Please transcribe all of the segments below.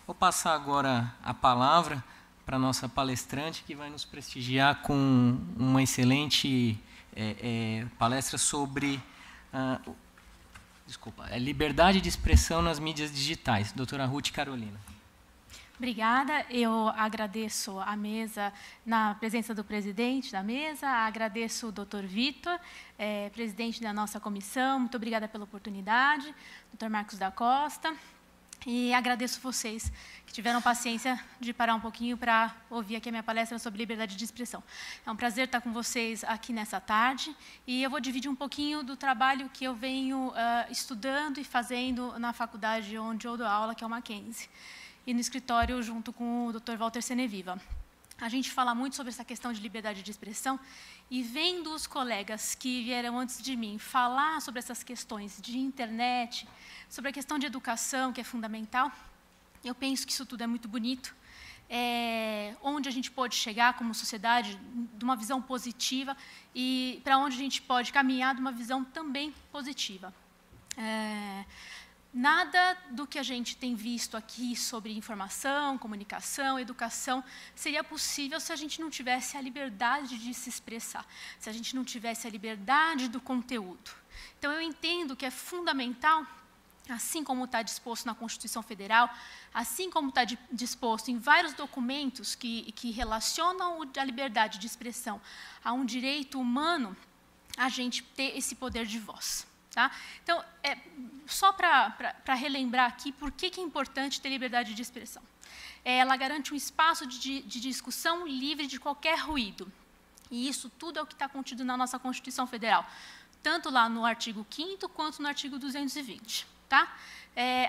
Vou passar agora a palavra para a nossa palestrante, que vai nos prestigiar com uma excelente palestra sobre liberdade de expressão nas mídias digitais. Doutora Ruth Carolina. Obrigada. Eu agradeço a mesa, na presença do presidente da mesa, agradeço o Dr. Vitor, presidente da nossa comissão, muito obrigada pela oportunidade, Dr. Marcos da Costa, e agradeço vocês que tiveram paciência de parar um pouquinho para ouvir aqui a minha palestra sobre liberdade de expressão. É um prazer estar com vocês aqui nessa tarde, e eu vou dividir um pouquinho do trabalho que eu venho estudando e fazendo na faculdade onde eu dou aula, que é o Mackenzie, e no escritório junto com o Dr. Walter Seneviva. A gente fala muito sobre essa questão de liberdade de expressão, e vendo os colegas que vieram antes de mim falar sobre essas questões de internet, sobre a questão de educação, que é fundamental, eu penso que isso tudo é muito bonito, onde a gente pode chegar como sociedade de uma visão positiva e para onde a gente pode caminhar de uma visão também positiva. Nada do que a gente tem visto aqui sobre informação, comunicação, educação, seria possível se a gente não tivesse a liberdade de se expressar, se a gente não tivesse a liberdade do conteúdo. Então, eu entendo que é fundamental, assim como está disposto na Constituição Federal, assim como está disposto em vários documentos que relacionam a liberdade de expressão a um direito humano, a gente ter esse poder de voz. Tá? Então, só para relembrar aqui por que é importante ter liberdade de expressão. Ela garante um espaço de discussão livre de qualquer ruído. E isso tudo é o que está contido na nossa Constituição Federal, tanto lá no artigo 5º quanto no artigo 220. Tá?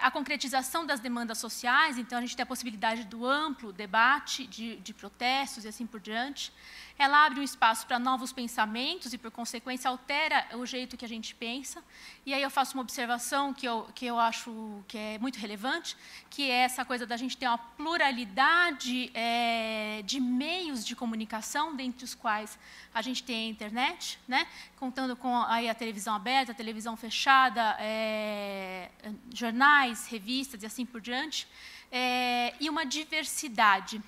A concretização das demandas sociais, então a gente tem a possibilidade do amplo debate, de protestos e assim por diante. Ela abre um espaço para novos pensamentos e, por consequência, altera o jeito que a gente pensa. E aí eu faço uma observação que eu acho que é muito relevante, que é essa coisa da gente ter uma pluralidade de meios de comunicação, dentre os quais a gente tem a internet, né? Contando com aí a televisão aberta, a televisão fechada, jornais, revistas e assim por diante, e uma diversidade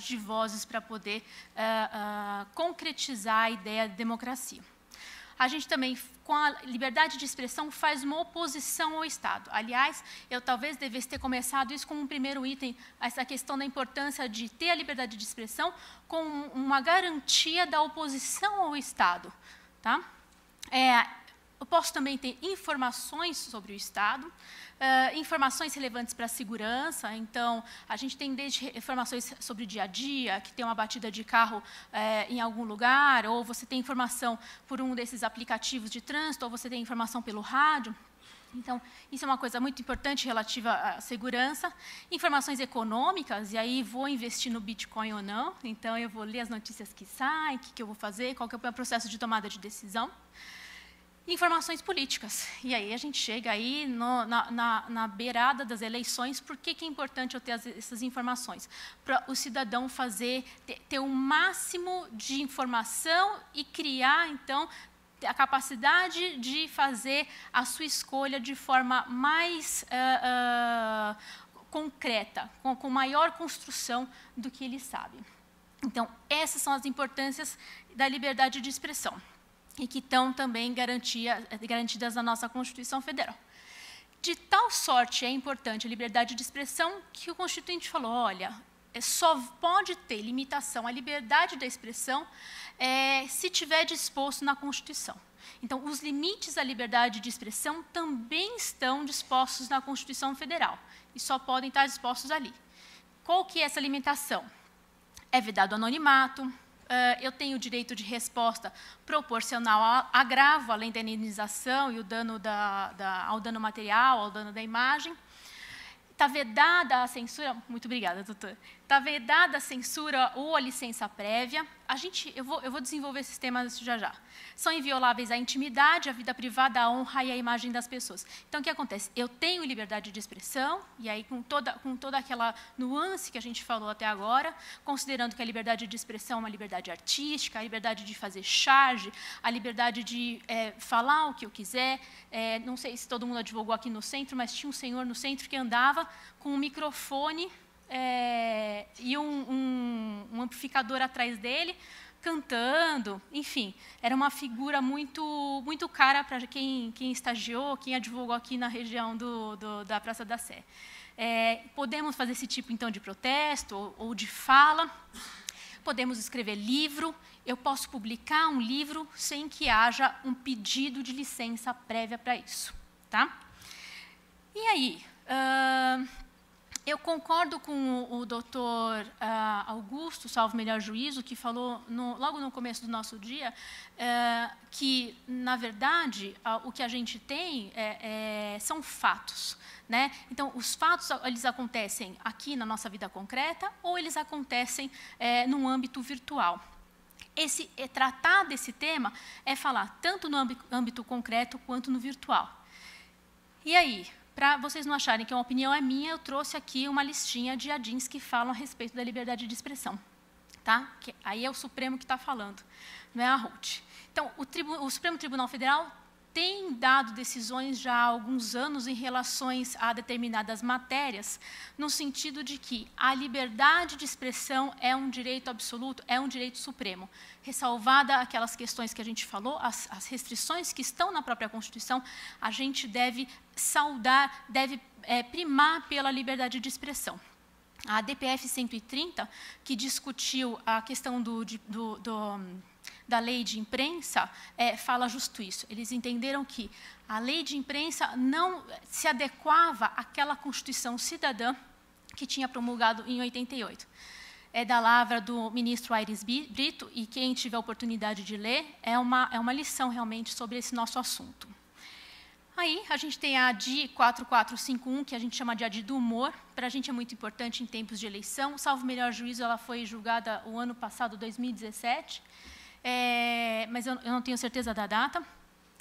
de vozes para poder concretizar a ideia de democracia. A gente também, com a liberdade de expressão, faz uma oposição ao Estado. Aliás, eu talvez devesse ter começado isso como um primeiro item, essa questão da importância de ter a liberdade de expressão com uma garantia da oposição ao Estado. Tá? Eu posso também ter informações sobre o Estado, informações relevantes para a segurança. Então, a gente tem desde informações sobre o dia a dia, que tem uma batida de carro em algum lugar, ou você tem informação por um desses aplicativos de trânsito, ou você tem informação pelo rádio. Então, isso é uma coisa muito importante relativa à segurança. Informações econômicas, e aí vou investir no Bitcoin ou não. Então, eu vou ler as notícias que saem, o que eu vou fazer, qual que é o meu processo de tomada de decisão. Informações políticas. E aí a gente chega aí na beirada das eleições. Por que é importante eu ter essas informações? Para o cidadão ter o máximo de informação e criar, então, a capacidade de fazer a sua escolha de forma mais concreta, com maior construção do que ele sabe. Então, essas são as importâncias da liberdade de expressão, e que estão também garantidas na nossa Constituição Federal. De tal sorte é importante a liberdade de expressão que o Constituinte falou, olha, só pode ter limitação à liberdade da expressão se tiver disposto na Constituição. Então, os limites à liberdade de expressão também estão dispostos na Constituição Federal, e só podem estar dispostos ali. Qual que é essa limitação? É vedado o anonimato, eu tenho o direito de resposta proporcional ao agravo, além da indenização e o dano ao dano material, ao dano da imagem. Está vedada a censura, muito obrigada, doutor. Está vedada a censura ou a licença prévia. Eu vou desenvolver esses temas já já. São invioláveis a intimidade, a vida privada, a honra e a imagem das pessoas. Então, o que acontece? Eu tenho liberdade de expressão, e aí com toda aquela nuance que a gente falou até agora, considerando que a liberdade de expressão é uma liberdade artística, a liberdade de fazer charge, a liberdade de falar o que eu quiser. Não sei se todo mundo advogou aqui no centro, mas tinha um senhor no centro que andava com um microfone e um amplificador atrás dele, cantando, enfim, era uma figura muito cara para quem estagiou, quem advogou aqui na região da Praça da Sé. Podemos fazer esse tipo, então, de protesto ou de fala, podemos escrever livro, eu posso publicar um livro sem que haja um pedido de licença prévia para isso. Tá? E aí, eu concordo com o doutor Augusto, salvo melhor juízo, que falou logo no começo do nosso dia, que, na verdade, o que a gente tem são fatos. Né? Então, os fatos eles acontecem aqui na nossa vida concreta ou eles acontecem num âmbito virtual. Tratar desse tema é falar tanto no âmbito concreto quanto no virtual. E aí? Para vocês não acharem que a opinião é minha, eu trouxe aqui uma listinha de ADINs que falam a respeito da liberdade de expressão. Tá? Aí é o Supremo que está falando, não é a Ruth. Então, o Supremo Tribunal Federal tem dado decisões já há alguns anos em relação a determinadas matérias, no sentido de que a liberdade de expressão é um direito absoluto, é um direito supremo. Ressalvada aquelas questões que a gente falou, as restrições que estão na própria Constituição, a gente deve saudar, deve primar pela liberdade de expressão. A DPF 130, que discutiu a questão da lei de imprensa, fala justo isso. Eles entenderam que a lei de imprensa não se adequava àquela Constituição cidadã que tinha promulgado em 88. É da lavra do ministro Aires Brito, e quem tiver a oportunidade de ler, é uma lição realmente sobre esse nosso assunto. Aí, a gente tem a ADI 4451, que a gente chama de ADI do humor. Para a gente é muito importante em tempos de eleição. Salvo melhor juízo, ela foi julgada o ano passado, 2017. Mas eu não tenho certeza da data,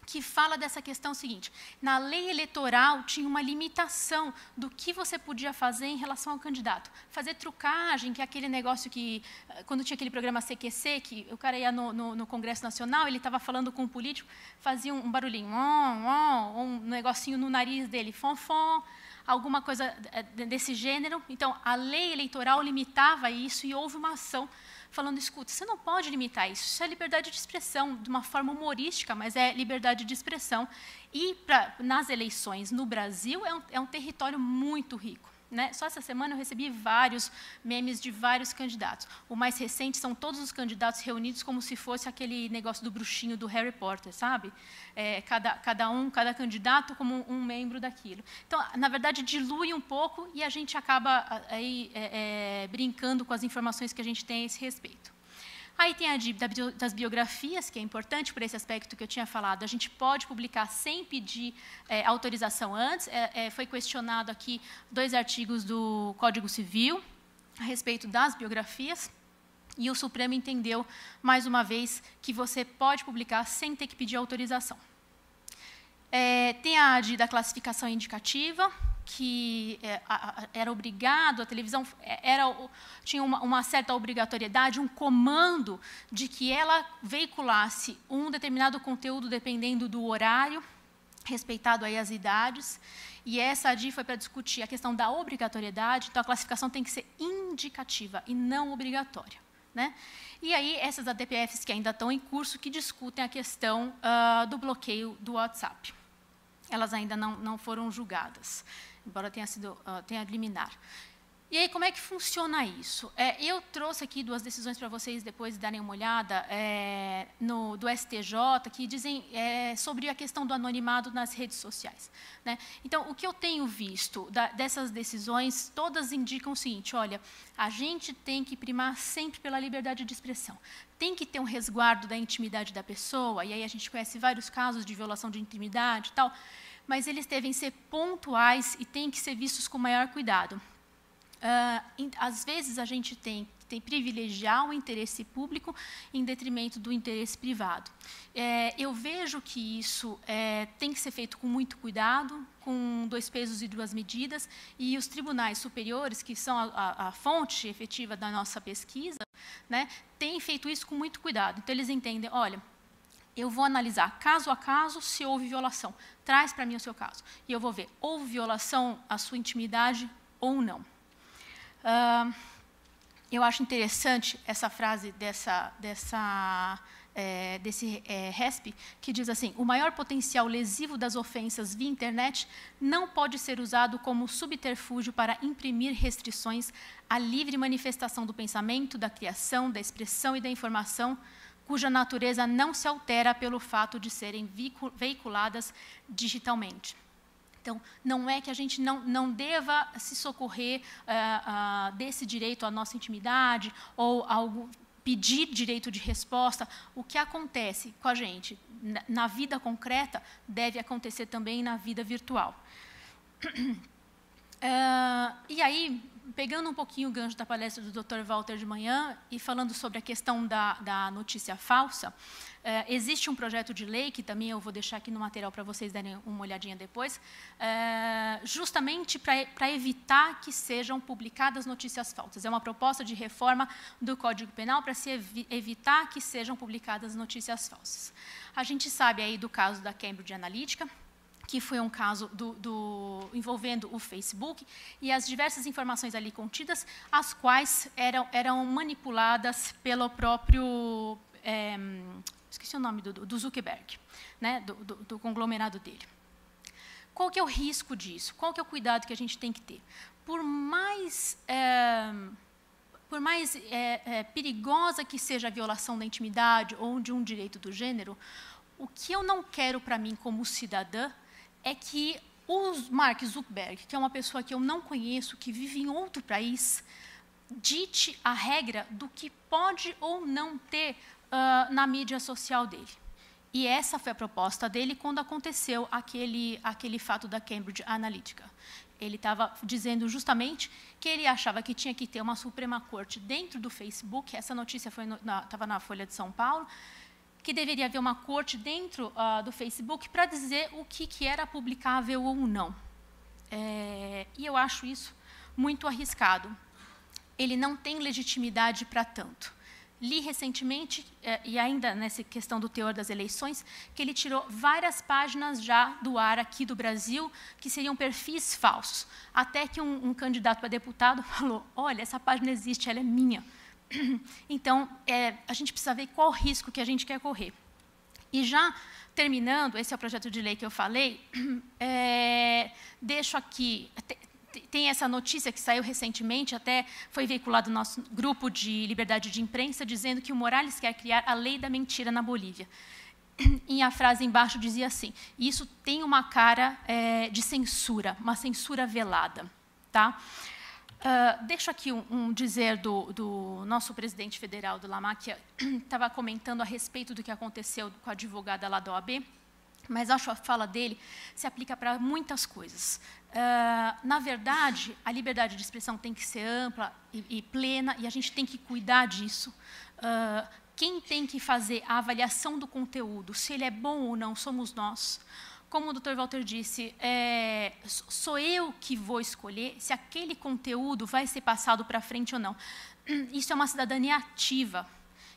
que fala dessa questão seguinte: na lei eleitoral tinha uma limitação do que você podia fazer em relação ao candidato. Fazer trucagem, que é aquele negócio que, quando tinha aquele programa CQC, que o cara ia no Congresso Nacional, ele estava falando com um político, fazia um barulhinho, um negocinho no nariz dele, fom, alguma coisa desse gênero. Então, a lei eleitoral limitava isso e houve uma ação falando, escuta, você não pode limitar isso, isso é liberdade de expressão, de uma forma humorística, mas é liberdade de expressão. E nas eleições no Brasil é um território muito rico. Né? Só essa semana eu recebi vários memes de vários candidatos. O mais recente são todos os candidatos reunidos como se fosse aquele negócio do bruxinho do Harry Potter, sabe? Cada candidato como um membro daquilo. Então, na verdade, dilui um pouco e a gente acaba aí, brincando com as informações que a gente tem a esse respeito. Aí tem a das biografias, que é importante por esse aspecto que eu tinha falado. A gente pode publicar sem pedir autorização antes. Foi questionado aqui 2 artigos do Código Civil a respeito das biografias. E o Supremo entendeu, mais uma vez, que você pode publicar sem ter que pedir autorização. Tem a da classificação indicativa, que era obrigado, a televisão tinha uma certa obrigatoriedade, um comando de que ela veiculasse um determinado conteúdo dependendo do horário, respeitado aí as idades, e essa ADI foi para discutir a questão da obrigatoriedade, então a classificação tem que ser indicativa e não obrigatória. Né? E aí essas ADPFs que ainda estão em curso, que discutem a questão do bloqueio do WhatsApp. Elas ainda não foram julgadas, embora tenha liminar. E aí, como é que funciona isso? Eu trouxe aqui 2 decisões para vocês depois darem uma olhada do STJ, que dizem sobre a questão do anonimato nas redes sociais. Né? Então, o que eu tenho visto dessas decisões, todas indicam o seguinte: olha, a gente tem que primar sempre pela liberdade de expressão. Tem que ter um resguardo da intimidade da pessoa, e aí a gente conhece vários casos de violação de intimidade e tal, mas eles devem ser pontuais e têm que ser vistos com maior cuidado. às vezes a gente tem que privilegiar o interesse público em detrimento do interesse privado. Eu vejo que isso tem que ser feito com muito cuidado, com 2 pesos e 2 medidas, e os tribunais superiores, que são a fonte efetiva da nossa pesquisa, né, têm feito isso com muito cuidado. Então, eles entendem, olha, eu vou analisar caso a caso se houve violação. Traz para mim o seu caso. E eu vou ver, houve violação à sua intimidade ou não. Eu acho interessante essa frase desse RESP, que diz assim: o maior potencial lesivo das ofensas via internet não pode ser usado como subterfúgio para imprimir restrições à livre manifestação do pensamento, da criação, da expressão e da informação, cuja natureza não se altera pelo fato de serem veiculadas digitalmente. Então, não é que a gente não deva se socorrer desse direito à nossa intimidade ou pedir direito de resposta. O que acontece com a gente na vida concreta deve acontecer também na vida virtual. E aí, pegando um pouquinho o gancho da palestra do Dr. Walter de manhã e falando sobre a questão da notícia falsa, existe um projeto de lei, que também eu vou deixar aqui no material para vocês darem uma olhadinha depois, justamente para evitar que sejam publicadas notícias falsas. É uma proposta de reforma do Código Penal para se evitar que sejam publicadas notícias falsas. A gente sabe aí do caso da Cambridge Analytica, que foi um caso envolvendo o Facebook, e as diversas informações ali contidas, as quais eram manipuladas pelo próprio, esqueci o nome do Zuckerberg, né, do conglomerado dele. Qual que é o risco disso? Qual que é o cuidado que a gente tem que ter? Por mais perigosa que seja a violação da intimidade ou de um direito do gênero, o que eu não quero para mim como cidadã é que o Mark Zuckerberg, que é uma pessoa que eu não conheço, que vive em outro país, dite a regra do que pode ou não ter na mídia social dele. E essa foi a proposta dele quando aconteceu aquele fato da Cambridge Analytica. Ele estava dizendo justamente que ele achava que tinha que ter uma Suprema Corte dentro do Facebook. Essa notícia estava na Folha de São Paulo, que deveria haver uma corte dentro do Facebook para dizer o que era publicável ou não. E eu acho isso muito arriscado. Ele não tem legitimidade para tanto. Li recentemente, e ainda nessa questão do teor das eleições, que ele tirou várias páginas já do ar aqui do Brasil, que seriam perfis falsos. Até que um candidato a deputado falou, olha, essa página existe, ela é minha. Então, a gente precisa ver qual o risco que a gente quer correr. E já terminando, esse é o projeto de lei que eu falei, deixo aqui, tem essa notícia que saiu recentemente, até foi veiculado no nosso grupo de liberdade de imprensa, dizendo que o Morales quer criar a lei da mentira na Bolívia. E a frase embaixo dizia assim, isso tem uma cara de censura, uma censura velada. Tá? Deixo aqui um dizer do nosso presidente federal, do Lamar, que estava comentando a respeito do que aconteceu com a advogada lá da OAB, mas acho que a fala dele se aplica para muitas coisas. Na verdade, a liberdade de expressão tem que ser ampla e plena, e a gente tem que cuidar disso. Quem tem que fazer a avaliação do conteúdo, se ele é bom ou não, somos nós. Como o Dr. Walter disse, sou eu que vou escolher se aquele conteúdo vai ser passado para frente ou não. Isso é uma cidadania ativa.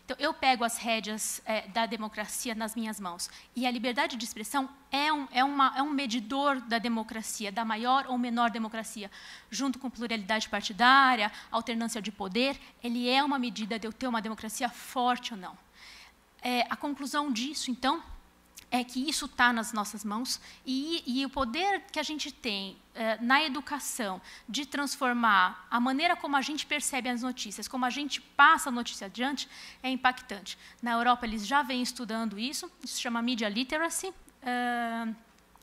Então, eu pego as rédeas da democracia nas minhas mãos. E a liberdade de expressão é um medidor da democracia, da maior ou menor democracia. Junto com pluralidade partidária, alternância de poder, ele é uma medida de eu ter uma democracia forte ou não. A conclusão disso, então, é que isso está nas nossas mãos e o poder que a gente tem na educação de transformar a maneira como a gente percebe as notícias, como a gente passa a notícia adiante, é impactante. Na Europa, eles já vêm estudando isso se chama Media Literacy,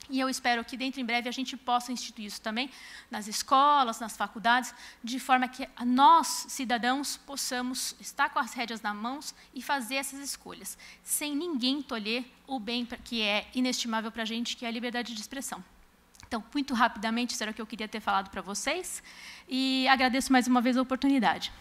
e eu espero que, dentro em breve, a gente possa instituir isso também nas escolas, nas faculdades, de forma que nós, cidadãos, possamos estar com as rédeas nas mãos e fazer essas escolhas, sem ninguém tolher o bem que é inestimável para a gente, que é a liberdade de expressão. Então, muito rapidamente, isso era o que eu queria ter falado para vocês. E agradeço mais uma vez a oportunidade.